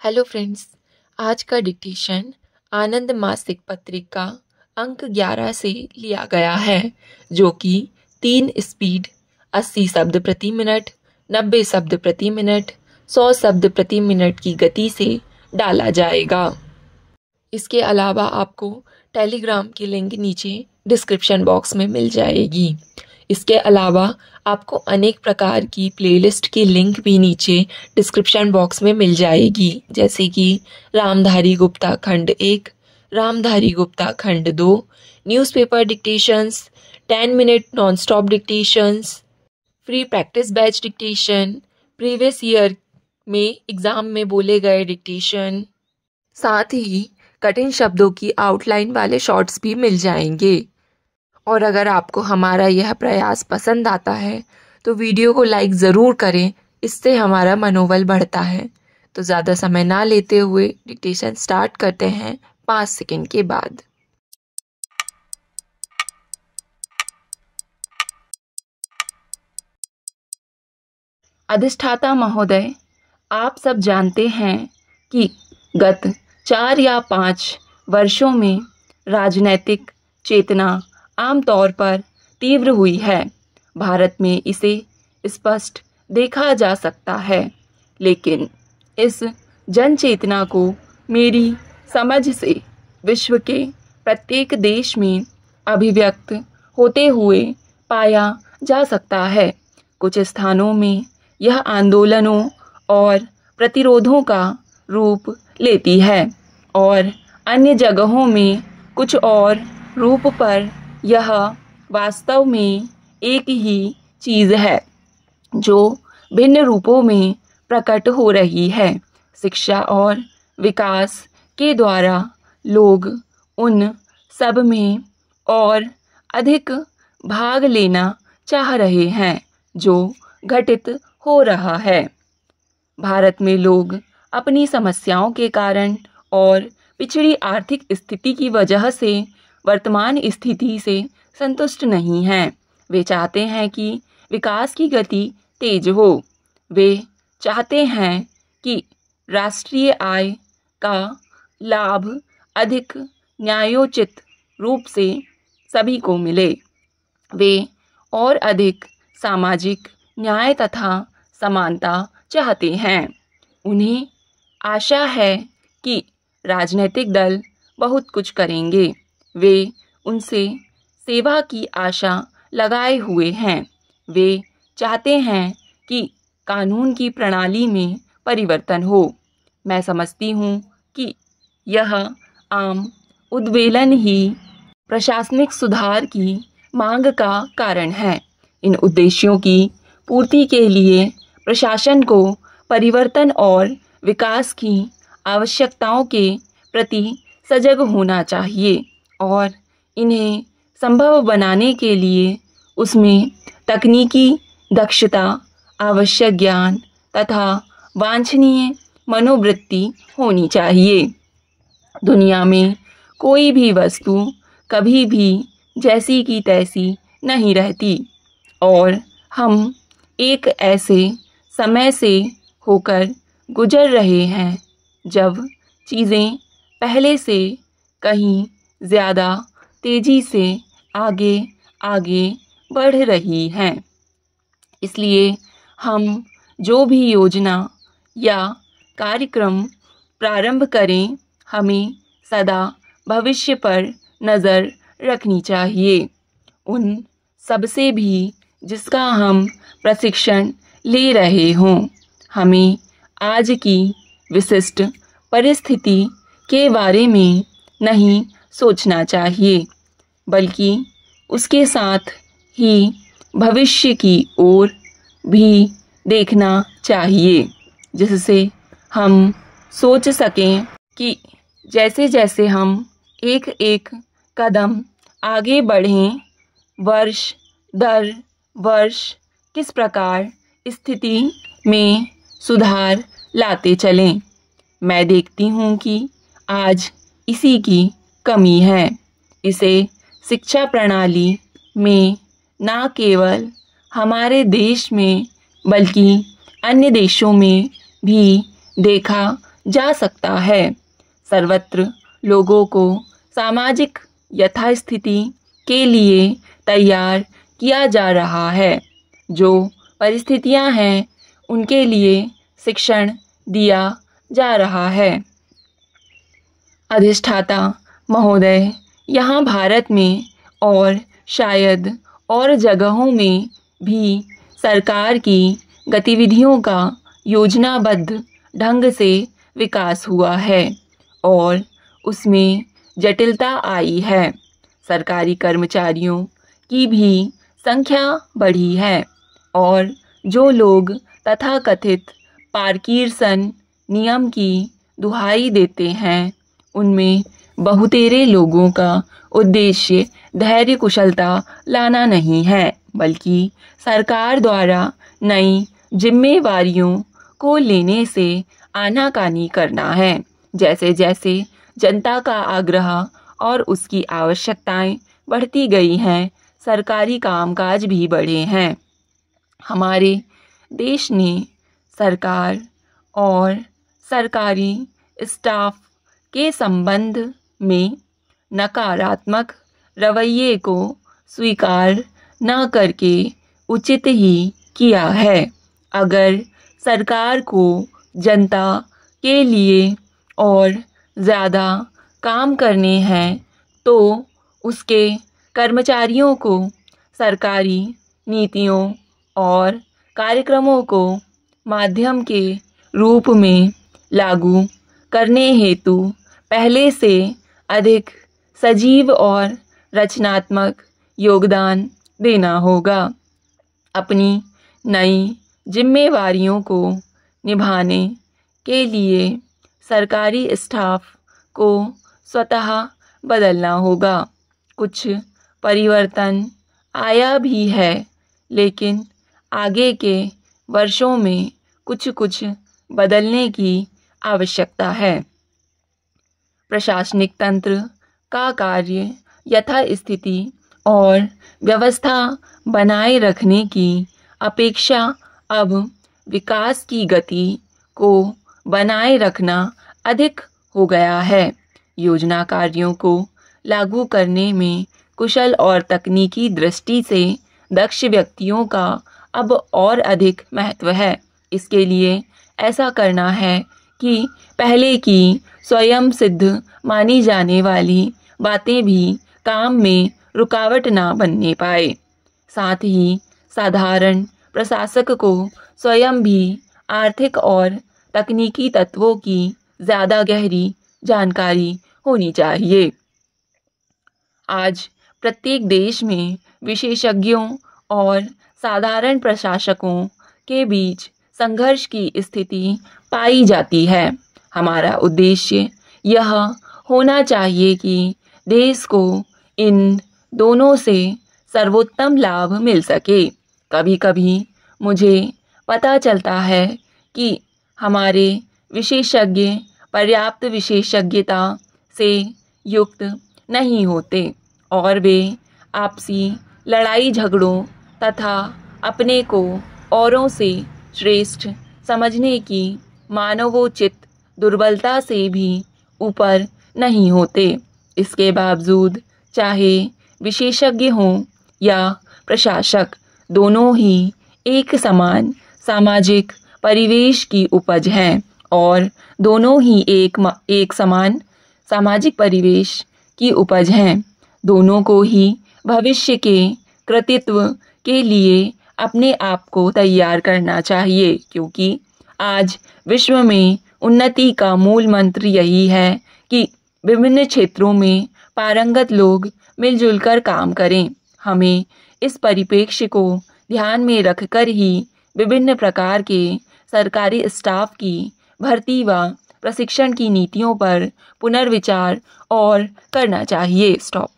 Hello friends, आज का dictation आनंद मासिक पत्रिका अंक 11 से लिया गया है, जो कि 3 स्पीड 80 शब्द प्रति मिनट, 90 शब्द प्रति मिनट, 100 शब्द प्रति मिनट की गति से डाला जाएगा। इसके अलावा आपको टेलीग्राम की लिंक नीचे डिस्क्रिप्शन बॉक्स में मिल जाएगी। इसके अलावा आपको अनेक प्रकार की प्लेलिस्ट की लिंक भी नीचे डिस्क्रिप्शन बॉक्स में मिल जाएगी, जैसे कि रामधारी गुप्ता खंड 1, रामधारी गुप्ता खंड 2, newspaper dictations, 10 minute non stop dictations, free practice batch dictation, previous year में एग्ज़ाम में बोले गए डिक्टेशन, साथ ही कठिन शब्दों की आउटलाइन वाले शॉर्ट्स भी मिल जाएंगे। और अगर आपको हमारा यह प्रयास पसंद आता है तो वीडियो को लाइक ज़रूर करें, इससे हमारा मनोबल बढ़ता है। तो ज़्यादा समय ना लेते हुए डिक्टेशन स्टार्ट करते हैं 5 सेकंड के बाद। अधिष्ठाता महोदय, आप सब जानते हैं कि गत 4 या 5 वर्षों में राजनैतिक चेतना आमतौर पर तीव्र हुई है। भारत में इसे स्पष्ट देखा जा सकता है, लेकिन इस जन चेतना को मेरी समझ से विश्व के प्रत्येक देश में अभिव्यक्त होते हुए पाया जा सकता है। कुछ स्थानों में यह आंदोलनों और प्रतिरोधों का रूप लेती है और अन्य जगहों में कुछ और रूप पर यह वास्तव में एक ही चीज़ है जो भिन्न रूपों में प्रकट हो रही है। शिक्षा और विकास के द्वारा लोग उन सब में और अधिक भाग लेना चाह रहे हैं जो घटित हो रहा है। भारत में लोग अपनी समस्याओं के कारण और पिछड़ी आर्थिक स्थिति की वजह से वर्तमान स्थिति से संतुष्ट नहीं हैं। वे चाहते हैं कि विकास की गति तेज हो। वे चाहते हैं कि राष्ट्रीय आय का लाभ अधिक न्यायोचित रूप से सभी को मिले। वे और अधिक सामाजिक न्याय तथा समानता चाहते हैं। उन्हें आशा है कि राजनीतिक दल बहुत कुछ करेंगे। वे उनसे सेवा की आशा लगाए हुए हैं। वे चाहते हैं कि कानून की प्रणाली में परिवर्तन हो। मैं समझती हूँ कि यह आम उद्वेलन ही प्रशासनिक सुधार की मांग का कारण है। इन उद्देश्यों की पूर्ति के लिए प्रशासन को परिवर्तन और विकास की आवश्यकताओं के प्रति सजग होना चाहिए और इन्हें संभव बनाने के लिए उसमें तकनीकी दक्षता, आवश्यक ज्ञान तथा वांछनीय मनोवृत्ति होनी चाहिए। दुनिया में कोई भी वस्तु कभी भी जैसी की तैसी नहीं रहती और हम एक ऐसे समय से होकर गुजर रहे हैं जब चीज़ें पहले से कहीं ज़्यादा तेज़ी से आगे आगे बढ़ रही हैं। इसलिए हम जो भी योजना या कार्यक्रम प्रारंभ करें, हमें सदा भविष्य पर नज़र रखनी चाहिए। उन सबसे भी जिसका हम प्रशिक्षण ले रहे हों, हमें आज की विशिष्ट परिस्थिति के बारे में नहीं सोचना चाहिए, बल्कि उसके साथ ही भविष्य की ओर भी देखना चाहिए, जिससे हम सोच सकें कि जैसे जैसे हम एक एक कदम आगे बढ़ें, वर्ष दर वर्ष किस प्रकार स्थिति में सुधार लाते चलें। मैं देखती हूँ कि आज इसी की कमी है। इसे शिक्षा प्रणाली में न केवल हमारे देश में बल्कि अन्य देशों में भी देखा जा सकता है। सर्वत्र लोगों को सामाजिक यथास्थिति के लिए तैयार किया जा रहा है। जो परिस्थितियां हैं उनके लिए शिक्षण दिया जा रहा है। अधिष्ठाता महोदय, यहाँ भारत में और शायद और जगहों में भी सरकार की गतिविधियों का योजनाबद्ध ढंग से विकास हुआ है और उसमें जटिलता आई है। सरकारी कर्मचारियों की भी संख्या बढ़ी है और जो लोग तथाकथित पार्किंसन नियम की दुहाई देते हैं उनमें बहुतेरे लोगों का उद्देश्य धैर्य कुशलता लाना नहीं है, बल्कि सरकार द्वारा नई जिम्मेवारियों को लेने से आनाकानी करना है। जैसे जैसे जनता का आग्रह और उसकी आवश्यकताएं बढ़ती गई हैं, सरकारी कामकाज भी बढ़े हैं। हमारे देश ने सरकार और सरकारी स्टाफ के संबंध में नकारात्मक रवैये को स्वीकार न करके उचित ही किया है। अगर सरकार को जनता के लिए और ज़्यादा काम करने हैं तो उसके कर्मचारियों को सरकारी नीतियों और कार्यक्रमों को माध्यम के रूप में लागू करने हेतु पहले से अधिक सजीव और रचनात्मक योगदान देना होगा। अपनी नई जिम्मेवारियों को निभाने के लिए सरकारी स्टाफ को स्वतः बदलना होगा। कुछ परिवर्तन आया भी है, लेकिन आगे के वर्षों में कुछ बदलने की आवश्यकता है। प्रशासनिक तंत्र का कार्य यथास्थिति और व्यवस्था बनाए रखने की अपेक्षा अब विकास की गति को बनाए रखना अधिक हो गया है। योजना कार्यों को लागू करने में कुशल और तकनीकी दृष्टि से दक्ष व्यक्तियों का अब और अधिक महत्व है। इसके लिए ऐसा करना है कि पहले की स्वयं सिद्ध मानी जाने वाली बातें भी काम में रुकावट ना बनने पाए। साथ ही साधारण प्रशासक को स्वयं भी आर्थिक और तकनीकी तत्वों की ज़्यादा गहरी जानकारी होनी चाहिए। आज प्रत्येक देश में विशेषज्ञों और साधारण प्रशासकों के बीच संघर्ष की स्थिति पाई जाती है। हमारा उद्देश्य यह होना चाहिए कि देश को इन दोनों से सर्वोत्तम लाभ मिल सके। कभी कभी मुझे पता चलता है कि हमारे विशेषज्ञ पर्याप्त विशेषज्ञता से युक्त नहीं होते और वे आपसी लड़ाई झगड़ों तथा अपने को औरों से श्रेष्ठ समझने की मानवोचित दुर्बलता से भी ऊपर नहीं होते। इसके बावजूद चाहे विशेषज्ञ हों या प्रशासक, दोनों ही एक समान सामाजिक परिवेश की उपज हैं और दोनों ही एक समान सामाजिक परिवेश की उपज हैं। दोनों को ही भविष्य के कृतित्व के लिए अपने आप को तैयार करना चाहिए, क्योंकि आज विश्व में उन्नति का मूल मंत्र यही है कि विभिन्न क्षेत्रों में पारंगत लोग मिलजुल कर काम करें। हमें इस परिप्रेक्ष्य को ध्यान में रखकर ही विभिन्न प्रकार के सरकारी स्टाफ की भर्ती व प्रशिक्षण की नीतियों पर पुनर्विचार और करना चाहिए। स्टॉप।